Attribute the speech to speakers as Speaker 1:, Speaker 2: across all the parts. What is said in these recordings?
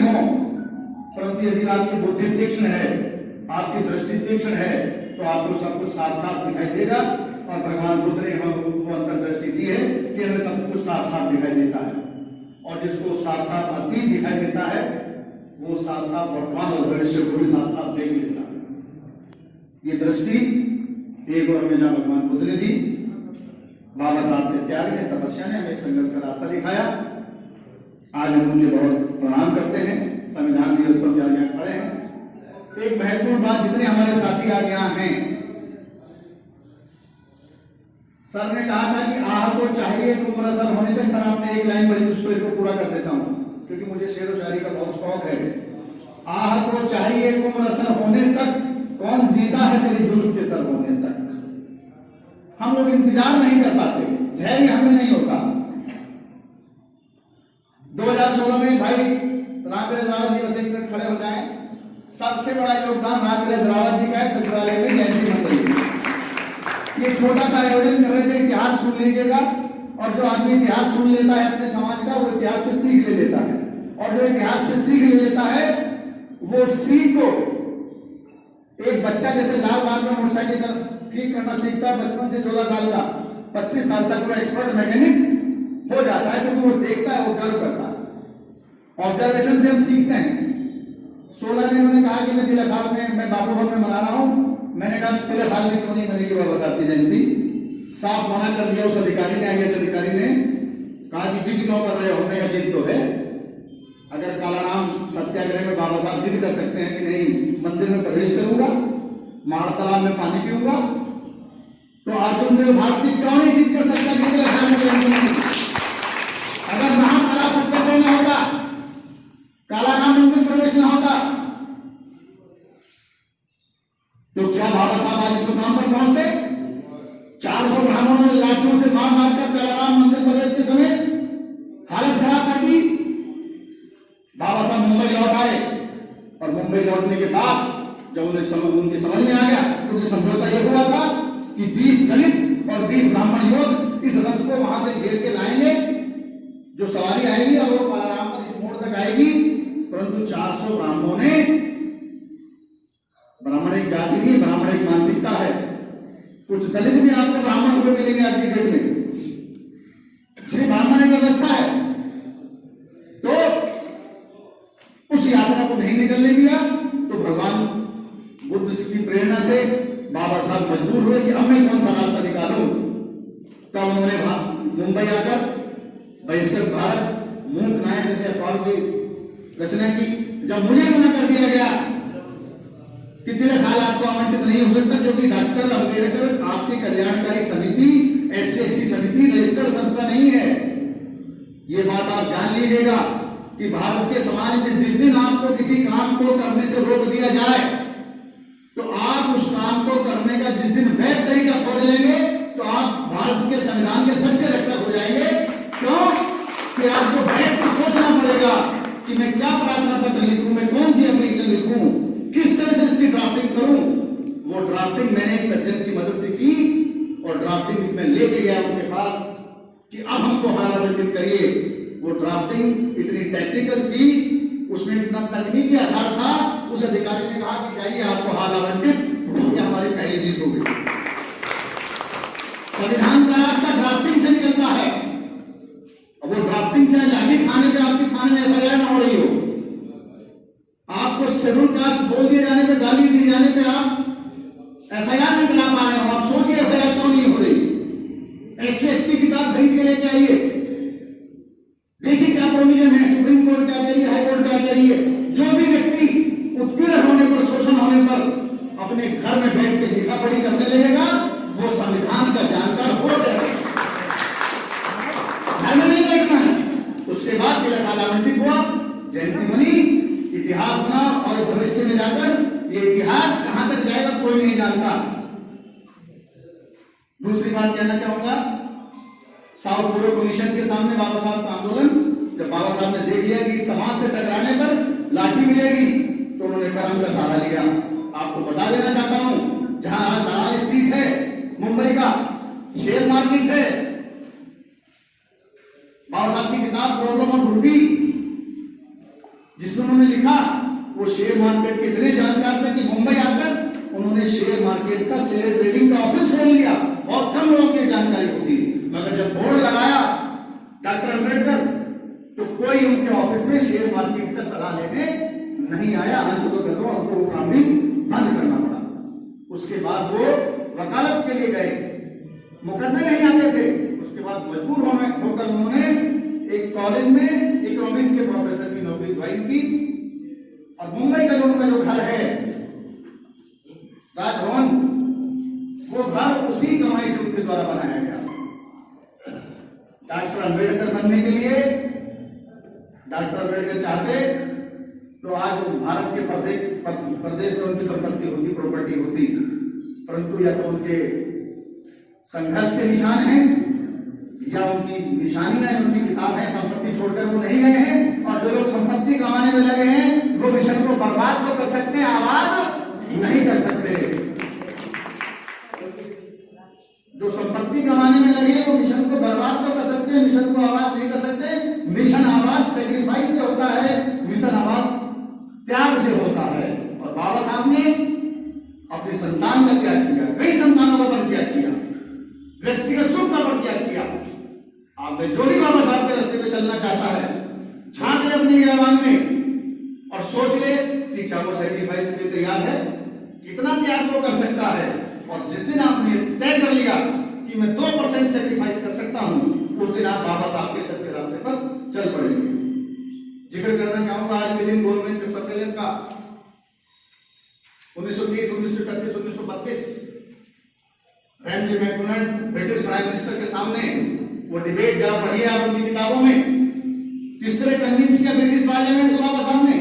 Speaker 1: हो, परंतु यदि आपकी बुद्धि तीक्ष्ण है, आपकी दृष्टि तीक्ष्ण है, तो आपको सब कुछ साफ साफ दिखाई देगा। और भगवान बुद्ध ने हमें अंतर्दृष्टि दी है कि हमें सब कुछ साफ साफ दिखाई देता है, और जिसको साफ साफ अतीत दिखाई देता है वो साफ साफ वर्तमान और भविष्य को भी साफ साफ देख लेता है। ये दृष्टि एक और हमें भगवान बुद्ध ने दी, बाबा साहब के त्याग ने, तपस्या ने हमें संघर्ष का रास्ता दिखाया। आज हम उनके बहुत प्रणाम करते हैं। संविधान दिवस पर आज यहाँ खड़े हैं। एक महत्वपूर्ण बात, जितने हमारे साथी आज यहाँ हैं, सर ने कहा था कि आह को चाहिए तुम रसर होने तक। सर आपने एक लाइन बड़ी, उसको इसको पूरा कर देता हूं क्योंकि मुझे शेर व शायरी का बहुत शौक है। आह को चाहिए तुम रसर होने तक, कौन जीता है तेरी जुल्फ के सर होने तक। हम लोग इंतजार नहीं कर पाते, धैर्य हमें नहीं होता। 2016 में भाई रामवीर रावत जी, बस एक मिनट खड़े हो जाएं। सबसे बड़ा योगदान रामवीर रावत जी का है सचिवालय में जयंती मंदिर। ये छोटा सा आयोजन कर रहे थे, इतिहास सुन लीजिएगा। और जो आदमी इतिहास सुन लेता है अपने समाज का, वो इतिहास से सीख ले लेता है, और जो इतिहास से सीख ले लेता है वो सीख को, एक बच्चा जैसे लाल बाग में मोटरसाइकिल ठीक करना सीखता है बचपन से, 14 साल का 25 साल तक वो एक्सपर्ट मैकेनिक हो जाता है, क्योंकि वो देखता है, वो गर्व करता है। ऑब्जर्वेशन से हम सीखते हैं। 16 में उन्होंने कहा कि मैं तिलक में, मैं बाबू भवन में मना रहा हूं। मैंने कहा तिलक हाल में क्यों नहीं मनेगी बाबा साहब की जयंती। साफ मना कर दिया उस अधिकारी ने, आईएएस अधिकारी ने। कहा कि जिद क्यों कर रहे हो? हमने कहा जिद तो है, अगर कालाराम सत्याग्रह में बाबा साहब जिद कर सकते हैं कि नहीं मंदिर में प्रवेश करूंगा, महातालाब में पानी पीऊंगा, तो अर्जुन देव भारती क्यों नहीं जिद कर सकता कि तिलक हाल में? अगर महातालाब सत्याग्रह न होता, कालाराम मंदिर प्रवेश न होता, तो क्या बाबा साहब आज इस मुकाम पर पहुंचते? 400 ब्राह्मणों ने लाठियों से मार मारकर कालाराम मंदिर प्रवेश के समय हालत खराब कर दी। बाबा साहब मुंबई लौट आए, और मुंबई लौटने के बाद जब उनकी समझ में आ गया, क्योंकि समझौता यह हुआ था कि 20 दलित और 20 ब्राह्मण युवक इस रथ को वहां से घेर के लाएंगे, जो सवारी आएगी और वो कालाराम पर इस मोड़ तक आएगी। परंतु 400 ब्राह्मणों ने, ब्राह्मण एक जाति नहीं, ब्राह्मण एक मानसिकता है। कुछ दलित भी आपको ब्राह्मण हुए मिलेंगे आज की डेट में, इसलिए ब्राह्मण एक व्यवस्था है। तो उस यात्रा को नहीं निकलने दिया, तो भगवान बुद्ध की प्रेरणा से बाबा साहब मजबूर हुए कि अब मैं कौन सा रास्ता निकालूं। तब उन्होंने मुंबई आकर बहिष्कृत भारत मूक नायक जैसे अखबार की रचना की। जब मुझे मना कर दिया गया कि तिलक हाल आपको आवंटित नहीं हो सकता, क्योंकि डॉक्टर अम्बेडकर आपकी कल्याणकारी समिति, SC/ST समिति रजिस्टर्ड संस्था नहीं है। ये बात आप जान लीजिएगा कि भारत के समाज में जिस दिन आपको किसी काम को करने से रोक दिया जाए, तो आप उस काम को करने का जिस दिन वैध तरीका खोज लेंगे, तो आप भारत के संविधान के सच्चे रक्षक हो जाएंगे। क्यों? कि आपको बैठ कर सोचना पड़ेगा कि मैं क्या प्रार्थना पत्र लिखूं, मैं कौन सी एप्लीकेशन लिखूं, किस तरह से इसकी ड्राफ्टिंग करूं। वो ड्राफ्टिंग मैंने एक सज्जन की मदद से की, और ड्राफ्टिंग में लेके गया उनके पास कि अब हमको हाल आवंटित करिए। वो ड्राफ्टिंग इतनी टेक्निकल थी, उसमें इतना तकनीकी आधार था। उस अधिकारी ने कहा कि चाहिए आपको हाल आवंटित, ये हमारी पहली जीत हो गई। संविधान का रास्ता ड्राफ्टिंग से निकलता है। अब वो ड्राफ्टिंग चाहे लाठी खाने पे आपकी थाने में FIR न हो रही हो, आपको शेड्यूल कास्ट बोल दिए जाने पे, गाली दिए जाने पे आप FIR नहीं दिला पा रहे हो। आप सोचिए FIR क्यों नहीं हो रही। SC/ST किताब खरीद के लेके आइए, देखिए क्या प्रोविजन है, सुप्रीम कोर्ट क्या करिए, हाई कोर्ट क्या करिए। जो भी व्यक्ति उत्पीड़न होने पर, शोषण होने पर अपने घर में बैठ के लिखा पढ़ी करने लगेगा, वो संविधान का जानकार हो गया। घर में नहीं बैठना है। उसके बाद तिलक हाल आवंटित हुआ, जयंती बनी, इतिहास बना, और भविष्य में जाकर ये इतिहास कहां तक जाएगा कोई नहीं जानता। दूसरी बात कहना चाहूंगा, साउथ पूर्व कमीशन के सामने बाबा साहब का आंदोलन, जब बाबा साहब ने देख लिया कि समाज से टकराने पर लाठी मिलेगी, तो उन्होंने कलम का सहारा लिया। आपको बता देना चाहता हूं, जहां आज दलाल स्ट्रीट है, मुंबई का शेयर मार्केट है, बाबा साहब की किताब प्रॉब्लम ऑफ रूपी जिसमें उन्होंने लिखा, वो शेयर मार्केट के इतने जानकार थे कि मुंबई आकर उन्होंने शेयर मार्केट का, शेयर ट्रेडिंग का ऑफिस खोल लिया। बहुत कम लोगों की जानकारी होती, मगर जब बोर्ड लगाया डॉक्टर अंबेडकर, तो कोई उनके ऑफिस में शेयर मार्केट का सलाह लेने नहीं आया। अंत तो करो हमको वो काम भी बंद करना पड़ा। उसके बाद वो वकालत के लिए गए, मुकदमे नहीं आते थे। उसके बाद मजबूर होकर उन्होंने एक कॉलेज में इकोनॉमिक्स के प्रोफेसर की नौकरी ज्वाइन की, और मुंबई का जो उनका जो घर है राजभवन, वो घर उसी कमाई से उनके द्वारा बनाया गया। डॉक्टर अंबेडकर बनने के लिए डॉक्टर अंबेडकर चाहते तो आज भारत के प्रदेश में उनकी संपत्ति होती, प्रॉपर्टी होती, परंतु या तो उनके संघर्ष के निशान हैं या उनकी निशानियां हैं, उनकी किताब है, संपत्ति छोड़कर वो नहीं गए हैं। और जो लोग संपत्ति कमाने में लगे हैं वो मिशन को बर्बाद तो कर सकते हैं, आवाज नहीं कर सकते। जो संपत्ति कमाने में लगे वो मिशन को बर्बाद तो कर सकते हैं, मिशन को आवाज नहीं कर सकते। मिशन आवाज सेक्रीफाइस से होता है, मिशन आवाज त्याग से होता है। और बाबा साहब ने अपने संतान का त्याग किया, कई संतानों का परित्याग किया, व्यक्तिगत सुख का परित्याग किया। आप में जो भी बाबा साहब के रास्ते पे चलना चाहता है, झांक ले अपनी गिरबान में और सोच ले कि क्या वो सेक्रीफाइस के लिए तैयार है, कितना त्याग वो कर सकता है। और जिस दिन आपने तय कर लिया कि मैं 2% सेक्रीफाइस कर सकता हूं, उस दिन आप बाबा साहब के सच्चे रास्ते पर चल पड़ेंगे। जिक्र करना चाहूंगा आज के दिन गवर्नमेंट के सम्मेलन का 1930, 1931, 1932 Ramsay MacDonald British prime minister के सामने वो डिबेट जरा पढ़िए आप उनकी किताबों में, किस तरह कन्विंस किया ब्रिटिश पार्लियामेंट को बाबा साहब ने।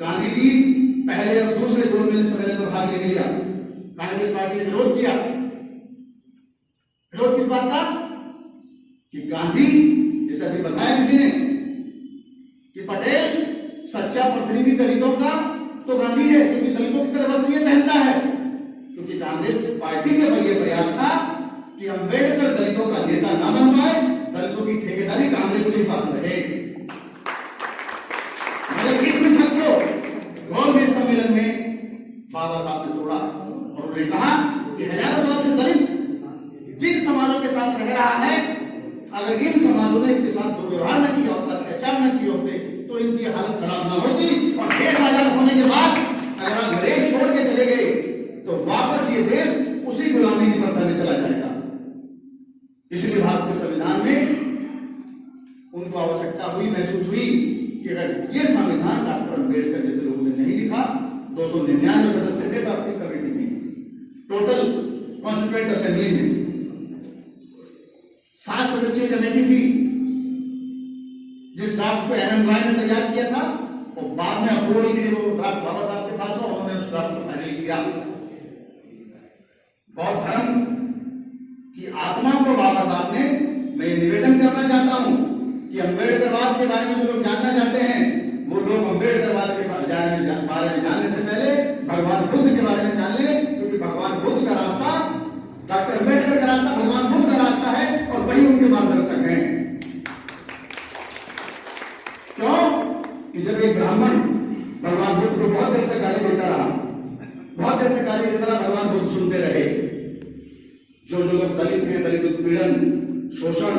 Speaker 1: गांधी जी पहले और दूसरे गवर्नमेंट सम्मेलन में भाग लेने लिया, कांग्रेस पार्टी ने विरोध किया। विरोध किस बात का? कि गांधी, जैसे अभी बताया किसी ने कि पटेल सच्चा प्रतिनिधि दलितों का तो गांधी है, क्योंकि दलितों की तरह वस्त्र पहनता है। क्योंकि कांग्रेस पार्टी के पर यह प्रयास था कि अंबेडकर दलितों का नेता ना बन पाए, दलितों की ठेकेदारी कांग्रेस के पास रहे। मगर इस मिथक को गवर्नमेंट सम्मेलन में बाबा साहब ने तोड़ा और उन्होंने कहा कि हजारों साल से दलित जिन समाजों के साथ रह रहा है, अगर इन समाजों ने इनके साथ दुर्व्यवहार न किया होता, अत्याचार न किए होते, तो इनकी हालत खराब न होती। और देश आजाद होने के बाद अगर आप देश छोड़ के चले गए तो वापस ये देश उसी गुलामी की प्रथा में चला जाएगा। इसलिए भारत के संविधान में उनको आवश्यकता हुई, महसूस हुई कि अगर ये संविधान डॉक्टर अंबेडकर जैसे लोगों ने नहीं लिखा, 299 सदस्य थे ड्राफ्टिंग कमेटी में, टोटल कॉन्स्टिट्यूएंट असेंबली में 7 सदस्यीय कमेटी थी। जिस ड्राफ्ट को एन रॉय ने तैयार किया था, वो बाद में अप्रूवल के लिए वो ड्राफ्ट बाबा साहब के पास था, उन्होंने उस ड्राफ्ट को फाइनल किया। बौद्ध धर्म की आत्मा को बाबा साहब ने, मैं निवेदन करना चाहता हूं कि अम्बेडकरवाद के बारे में जो लोग जानना चाहते हैं, वो लोग अम्बेडकरवाद के बारे में जानने से पहले भगवान बुद्ध के बारे में जान ले, क्योंकि भगवान बुद्ध का रास्ता, डॉक्टर अम्बेडकर का रास्ता भगवान बुद्ध का रास्ता है और वही उनके मार्गदर्शक हैं। क्यों? कि जब एक ब्राह्मण भगवान बुद्ध को बहुत देर तक गाली देता रहा, बहुत देर तक गाली देता रहा, भगवान बुद्ध सुनते रहे। जो लोग दलित हैं, दलित उत्पीड़न, शोषण,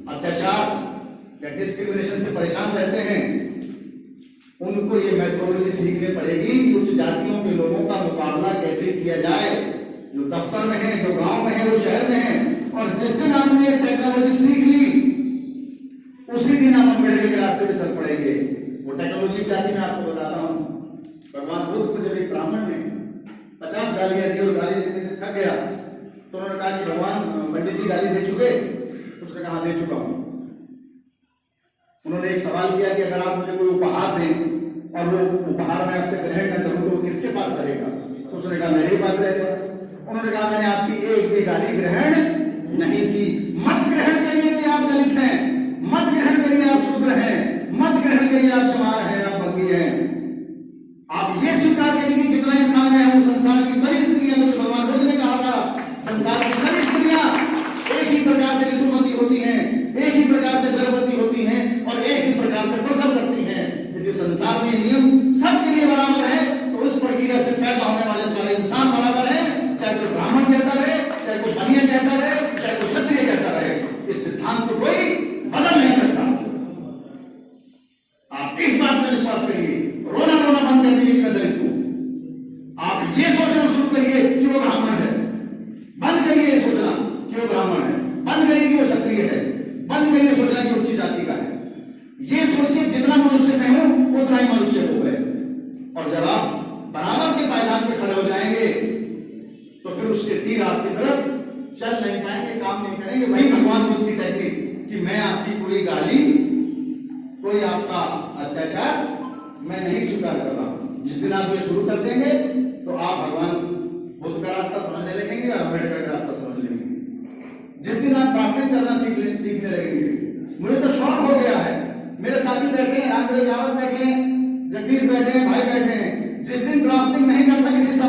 Speaker 1: अत्याचार या डिस्क्रिमिनेशन से परेशान रहते हैं, उनको ये मेथोडोलॉजी सीखनी पड़ेगी कि उच्च जातियों के लोगों का मुकाबला कैसे किया जाए, जो दफ्तर में है, जो गांव में है, वो शहर में है। और जिस दिन आपने टेक्नोलॉजी सीख ली, उसी दिन आप अम्बेडकर के रास्ते पे चल पड़ेंगे। वो टेक्नोलॉजी क्या थी मैं आपको बताता हूं। भगवान बुद्ध को जब एक ब्राह्मण ने 50 गालियां दी और गाली देते देते थक गया, तो उन्होंने कहा कि भगवान पंडित जी गाली दे चुके? उसने कहा दे चुका हूं। उन्होंने एक सवाल किया कि अगर आप मुझे कोई उपहार दें और वो उपहार में आपसे ग्रहण न करूं तो वो किसके पास रहेगा? तो उसने कहा मेरे पास रहेगा। उन्होंने कहा मैंने आपकी एक भी गाली ग्रहण नहीं की। मत ग्रहण करिए कि आप दलित हैं, मत ग्रहण करिए आप शूद्र हैं, मत ग्रहण करिए आप चमार हैं, आप बंदी हैं। आप ये स्वीकार करिए कि जितना इंसान है वो संसार की सभी स्त्रियां, जो भगवान बुद्ध ने कहा था, संसार की सभी स्त्रियां एक ही प्रकार से ऋतुमती होती हैं, एक ही प्रकार से गर्भवती होती हैं और एक ही प्रकार से प्रसव करती हैं। यदि संसार कोई गाली, कोई आपका अत्याचार मैं नहीं स्वीकार कर रहा हूं। जिस दिन आप ये शुरू कर देंगे तो आप भगवान बुद्ध का रास्ता समझने लगेंगे और अम्बेडकर का रास्ता समझ लेंगे। जिस दिन आप ड्राफ्टिंग करना सीखने लगेंगे, मुझे तो शौक हो गया है। मेरे साथी बैठे हैं, रामदेव यावत बैठे हैं, जगदीश बैठे हैं, भाई बैठे हैं। जिस दिन ड्राफ्टिंग नहीं करता किसी